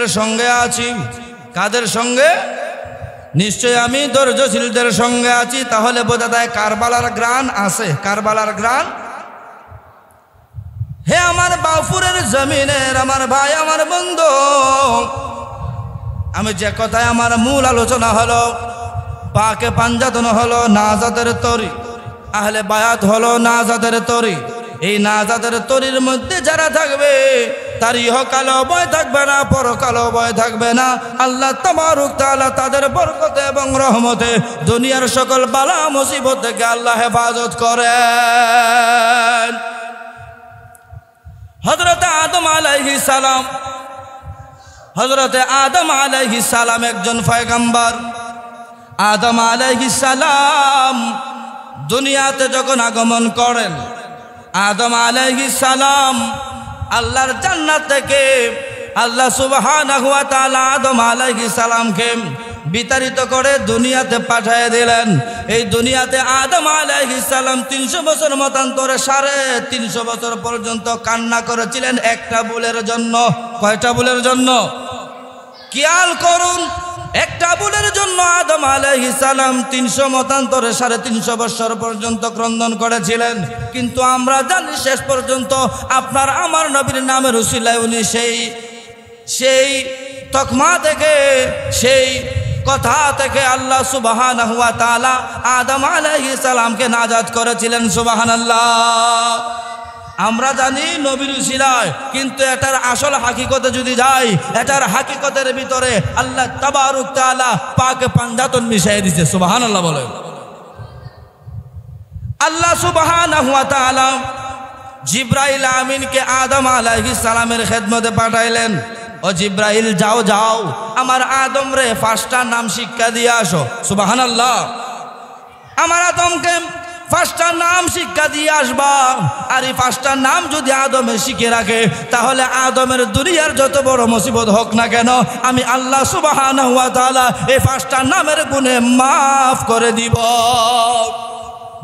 ধৈর্যশীলদের সঙ্গে আছি। কাদের সঙ্গে? নিশ্চয় আমি ধৈর্যশীলদের সঙ্গে আছি। তাহলে বোঝা যায় কারবালার গ্রাণ আছে। কারবালার গ্রাণ। হে আমার বাউফুরের জমিনের আমার ভাই, আমার বন্ধু, আমি যে কথায় আমার মূল আলোচনা হলো, পাকে পাঞ্জাতন হলো নাজাতের তরি, আহলে বায়াত হলো নাজাতের তরি। এই নাজাতের তরির মধ্যে যারা থাকবে তার ইহকালেও ভয় থাকবে না, পরকালেও ভয় থাকবে না। আল্লাহ তাবারক তাআলা তাদের বরকতে এবং রহমতে দুনিয়ার সকল বালা মুসিবত থেকে আল্লাহ হেফাজত করেন। হযরতে আদম আলাইহিস সালাম, হযরতে আদম আলাইহিস সালাম একজন পয়গম্বর। আদম আলাইহিস সালাম দুনিয়াতে যখন আগমন করেন, আদম আলাইহিস সালাম আল্লাহর জান্নাত থেকে আল্লাহ সুবহানাহু ওয়া তাআলা আদম আলাইহিস সালামকে বিতাড়িত করে দুনিয়াতে পাঠিয়ে দিলেন। এই দুনিয়াতে আদম আলাইহিস সালাম 300 বছর মতান্তরে 350 বছর পর্যন্ত কান্না করেছিলেন একটা ভুলের জন্য। কয়টা ভুলের জন্য? খেয়াল করুন, একটা ভুলের জন্য আদম আলাইহিস সালাম 300 মতান্তরে 350 বছর পর্যন্ত ক্রন্দন করেছিলেন। কিন্তু আমরা জানি শেষ পর্যন্ত আপনার আমার নবীর নামের উসিলায় উনি সেই তকমা থেকে, সেই কথা থেকে আল্লাহ সুবহানাহু ওয়া তাআলা আদম আলাইহিস সালামকে নাজাত করেছিলেন। সুবহানাল্লাহ। আমরা জানি নবীর উসিলায়, কিন্তু এটার আসল হাকিকতে যদি যাই, এটার হাকিকতের ভিতরে আল্লাহ তাবারক তাআলা পাকে পাঞ্জাতন মিশিয়ে দিয়েছে। সুবহানাল্লাহ বলে। আল্লাহ সুবহানাহু ওয়া তাআলা জিবরাইল আমিনকে আদম আলাইহিস সালামের খেদমতে পাঠাইলেন। ও জিবরাইল, যাও যাও আমার আদম রে 5টা নাম শিক্ষা দিয়ে আসো। সুবহানাল্লাহ। আমার আদমকে 5টা নাম শিক্ষা দিয়ে আসবা। আর এই 5টা নাম যদি আদমে শিখে রাখে, তাহলে আদমের দুনিয়ার যত বড় মুসিবত হোক না কেন, আমি আল্লাহ সুবহানাহু ওয়া তাআলা এই 5টা নামের গুণে মাফ করে দিব।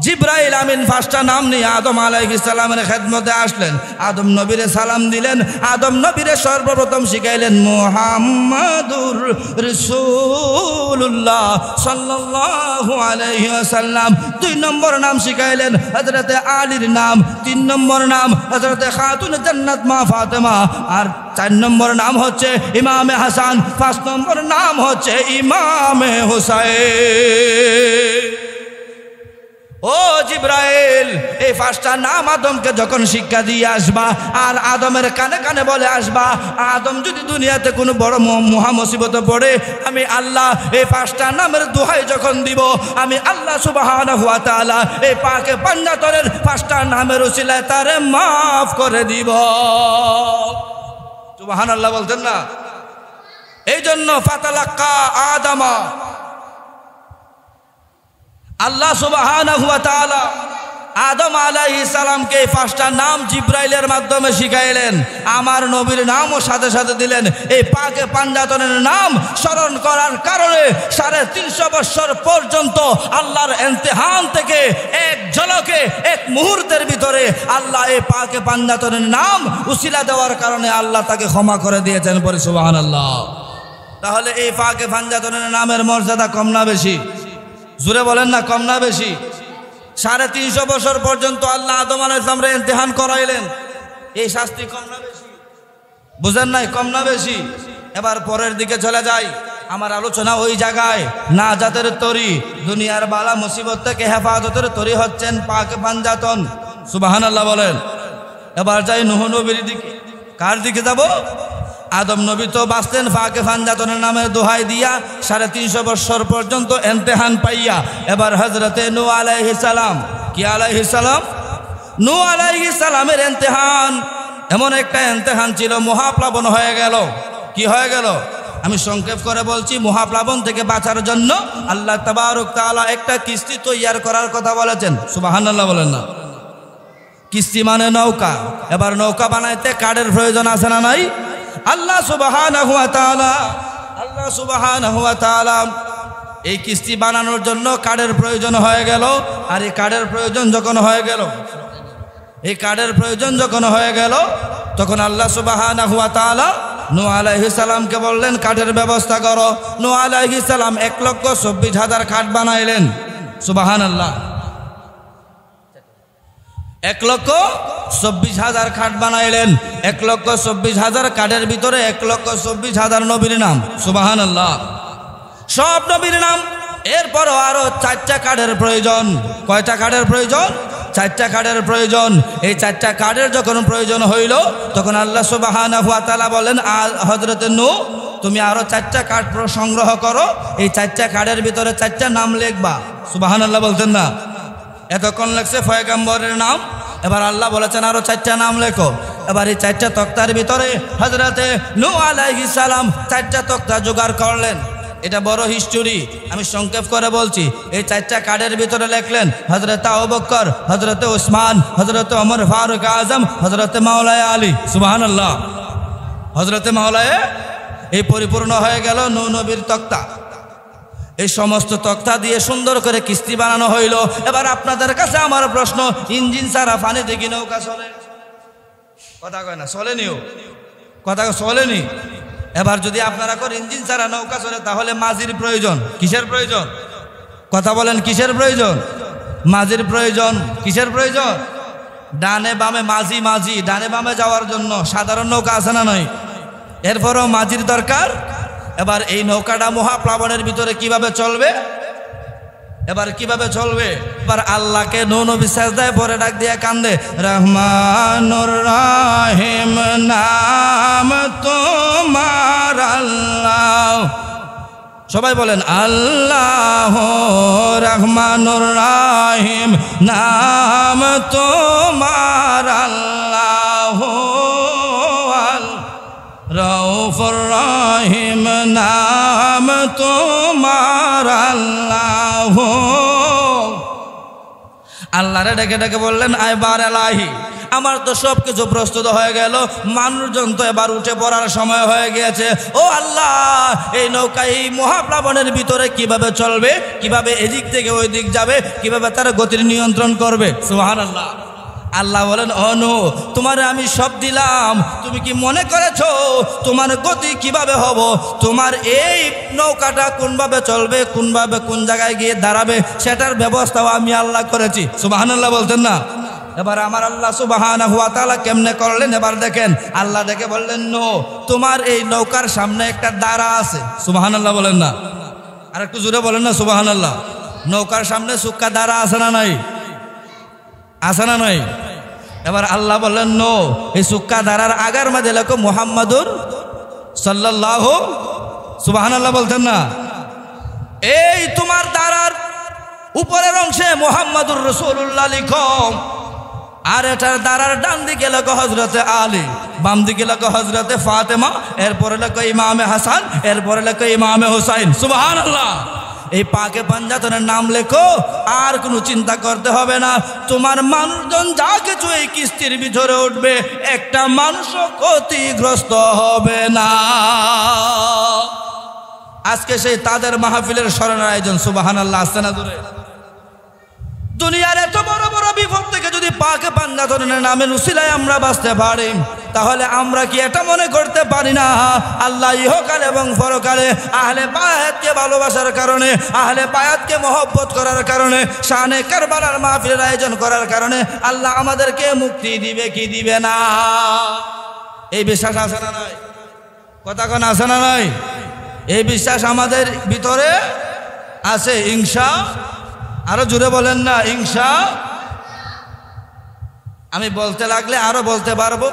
জিবরাইল আমিন 5টা নাম নিয়ে আদম আলাইহিস সালামের খেদমতে আসলেন। আদম নবীরে সালাম দিলেন। আদম নবীরে সর্বপ্রথম শিখাইলেন মুহাম্মাদুর রাসূলুল্লাহ সাল্লাল্লাহু আলাইহি ওয়াসাল্লাম। 2 নম্বর নাম শিখাইলেন হযরতে আলীর নাম। 3 নম্বর নাম হযরতে খাতুন জান্নাত মা ফাতেমা। আর 4 নম্বর নাম হচ্ছে ইমামে হাসান। 5 নম্বর নাম হচ্ছে ইমামে হুসাইন। ও জিবরাইল, এই 5টা নাম আদমকে যখন শিক্ষা দিয়ে আসবা, আর আদমের কানে কানে বলে আসবা, আদম যদি দুনিয়াতে কোনো বড় মহা মুসিবতে পড়ে, আমি আল্লাহ এই 5টা নামের দোহাই যখন দিব, আমি আল্লাহ সুবহানাহু ওয়া তাআলা এই পাকে পাঞ্জাতনের 5টা নামের উসিলায় তারে মাফ করে দিব। সুবহানাল্লাহ বলতেন না? এই জন্য ফাতালাক্কা আদামা, আল্লাহ সুবহানাহু ওয়া তাআলা আদম আলাইহিস সালামকে 5টা নাম জিবরাইলের মাধ্যমে শিখাইলেন। আমার নবীর নামও সাথে সাথে দিলেন। এই পাকে পাঞ্জাতনের নাম স্মরণ করার কারণে 350 বছর পর্যন্ত আল্লাহর ইমতিহান থেকে এক ঝলকে, এক মুহূর্তের ভিতরে আল্লাহ এই পাকে পাঞ্জাতনের নাম উসিলা দেওয়ার কারণে আল্লাহ তাকে ক্ষমা করে দিয়েছেন। পরে সুবহানাল্লাহ। তাহলে এই পাকে পাঞ্জাতনের নামের মর্যাদা কম না বেশি? জোরে বলেন না, কম না বেশি? 350 বছর পর্যন্ত আল্লাহ আদম আলাইহিস সালামকে ইমতিহান করাইলেন। এই শাস্তি কম না বেশি? বুঝেন নাই? কম না বেশি? এবার পরের দিকে চলে যাই। আমার আলোচনা ওই জায়গায় নাজাতের তরি, দুনিয়ার বালা মুসিবত থেকে হেফাজতের তরি হচ্ছেন পাকে পাঞ্জাতন। সুবহানাল্লাহ বলেন। এবার যাই নূহ নবীর দিকে। কার দিকে যাব? আদম নবী তো বাঁচলেন পাকে পাঞ্জাতনের নামে দোহাই দিয়া 350 বছর পর্যন্ত ইমতিহান পাইয়া। এবার হযরতে নূহ আলাইহিস সালাম, কি আলাইহিস সালাম? নূহ আলাইহিস সালামের ইমতিহান এমন একটা ইমতিহান ছিল, মহাপ্লাবন হয়ে গেল। কি হয়ে গেল? আমি সংক্ষেপ করে বলছি। মহাপ্লাবন থেকে বাঁচার জন্য আল্লাহ তাবারক তাআলা একটা কিস্তি তৈয়ার করার কথা বলেছেন। সুবহানাল্লাহ বলেন না? কিস্তি মানে নৌকা। এবার নৌকা বানাইতে কাঠের প্রয়োজন আছে না নাই? আল্লাহ সুবহানাহু ওয়া তাআলা এই কিস্তি বানানোর জন্য কাঠের প্রয়োজন হয়ে গেল। আর এই কাঠের প্রয়োজন যখন হয়ে গেল, তখন আল্লাহ সুবহানাহু ওয়া তাআলা নূহ আলাইহিস সালামকে বললেন কাঠের ব্যবস্থা করো। নূহ আলাইহিস সালাম 1,24,000 কাঠ বানাইলেন। সুবহানাল্লাহ, 1,24,000 কাঠ বানাইলেন। 1,24,000 কাঠের ভিতরে 1,24,000 নবীর নাম। সুবহানাল্লাহ, সব নবীর নাম। এরপরও আরো 4টা কাঠের প্রয়োজন। কয়টা কাঠের প্রয়োজন? 4টা কাঠের প্রয়োজন। এই 4টা কাঠের যখন প্রয়োজন হইল তখন আল্লাহ সুবহানাহু ওয়া তাআলা বলেন, হযরতে নূহ তুমি আরো 4টা কাঠ সংগ্রহ করো, এই 4টা কাঠের ভিতরে 4টা নাম লিখবা। সুবহানাল্লাহ বলতেন না? এতক্ষণ লেখছে পয়গম্বরের নাম, এবার আল্লাহ বলেছেন আরো 4টা নাম লেখো। এবার এই 4টা তক্তার ভিতরে হযরতে নূহ আলাইহিস সালাম 4টা তক্তা জোগাড় করলেন। এটা বড় হিস্টোরি, আমি সংক্ষেপ করে বলছি। এই 4টা কাঠের ভিতরে লিখলেন হযরতে আবু বকর, হযরতে ওসমান, হযরতে ওমর ফারুক আজম, হযরতে মাওলানা আলী। সুবহানাল্লাহ, হযরতে মাওলানা। এই পরিপূর্ণ হয়ে গেল নূহ নবীর তক্তা। এই সমস্ত তক্তা দিয়ে সুন্দর করে কিস্তি বানানো হইল। এবার আপনাদের কাছে আমার প্রশ্ন, ইঞ্জিন ছাড়া পানি দেখি নৌকা চলে? কথা কয় না, চলেনিও? কথা চলেনি। এবার যদি আপনারা করে ইঞ্জিন ছাড়া নৌকা চলে তাহলে মাঝির প্রয়োজন। কিসের প্রয়োজন? কথা বলেন, কিসের প্রয়োজন? মাঝির প্রয়োজন। কিসের প্রয়োজন? ডানে বামে মাঝি, মাঝি ডানে বামে যাওয়ার জন্য। সাধারণ নৌকা আছে না নয়? এরপরও মাঝির দরকার। এবার এই নৌকাটা মহাপ্লাবনের ভিতরে কিভাবে চলবে? এবার কিভাবে চলবে? এবার আল্লাহকে নূহ নবী সিজদায় পড়ে ডাক দিয়ে কান্দে, রহমানুর রহিম নাম তোমার আল্লাহ। সবাই বলেন আল্লাহ, রহমানুর রহিম নাম তোমার আল্লাহ, রউফুর রহিম নাম তোমার আল্লাহ। আল্লাহরে ডেকে ডেকে বললেন, আইবার এলাহি, আমার তো সব কিছু প্রস্তুত হয়ে গেল, মানুষজন তো এবার উঠে পড়ার সময় হয়ে গিয়েছে। ও আল্লাহ, এই নৌকা এই মহাপ্লাবনের ভিতরে কিভাবে চলবে, কিভাবে এদিক থেকে ওই দিক যাবে, কিভাবে তারা গতির নিয়ন্ত্রণ করবে? সুবহানাল্লাহ। আল্লাহ বলেন, ও নূহ, তোমারে আমি সব দিলাম, তুমি কি মনে করেছো তোমার গতি কিভাবে হব? তোমার এই নৌকাটা কোনভাবে চলবে, কোনভাবে কোন জায়গায় গিয়ে দাঁড়াবে, সেটার ব্যবস্থাও আমি আল্লাহ করেছি। সুবহানাল্লাহ বলতেন না? এবার আমার আল্লাহ সুবহানাহু ওয়া তাআলা কেমনে করলেন এবার দেখেন। আল্লাহ ডেকে বললেন, নূহ, তোমার এই নৌকার সামনে একটা দাঁড়া আছে। সুবহানাল্লাহ বলেন না? আর একটু জোরে বলেন না সুবহানাল্লাহ। নৌকার সামনে সুক্কা দাঁড়া আছে না নাই? আছে না নাই? এবার আল্লাহ বললেন, নূহ, এই সুক্কা দাঁড়ার আগার মাঝে লেখো মুহাম্মাদুর সাল্লাল্লাহু। সুবহানাল্লাহ বলতেন না? এই তোমার দাঁড়ার উপরের অংশে মুহাম্মাদুর রাসূলুল্লাহ লিখো, আর এটার দাঁড়ার ডান দিকে লেখো হযরতে আলী, বাম দিকে লেখো হযরতে ফাতেমা, এরপরে লেখো ইমামে হাসান, এরপরে লেখো ইমামে হুসাইন। সুবহানাল্লাহ। এই পাকে পাঞ্জাতনের নাম লেখো, আর কোনো চিন্তা করতে হবে না। তোমার মানুষজন যা কিছু এই কিস্তির ভিতরে উঠবে, একটা মানুষও ক্ষতিগ্রস্ত হবে না। আজকে সেই তাদের মাহফিলের স্মরণের আয়োজন। সুবহানাল্লাহ, আসছে না দূরে? দুনিয়ার এত বড় বড় বিপদ থেকে যদি পাকে পাঞ্জাতনের নামের উসিলায় আমরা বাঁচতে পারি, তাহলে আমরা কি এটা মনে করতে পারি না আল্লাহ ইহকালে এবং পরকালে আহলে বায়াতকে ভালোবাসার কারণে, আহলে বায়াতকে মহব্বত করার কারণে, শানে কারবালার মাহফিলের আয়োজন করার কারণে আল্লাহ আমাদেরকে মুক্তি দিবে কি দিবে না? এই বিশ্বাস আছে না নাই? কথা কোন আছে না নাই? এই বিশ্বাস আমাদের ভিতরে আছে, ইনশা। আরো জোরে বলেন না, ইনশা। আমি বলতে লাগলে আরো বলতে পারবো।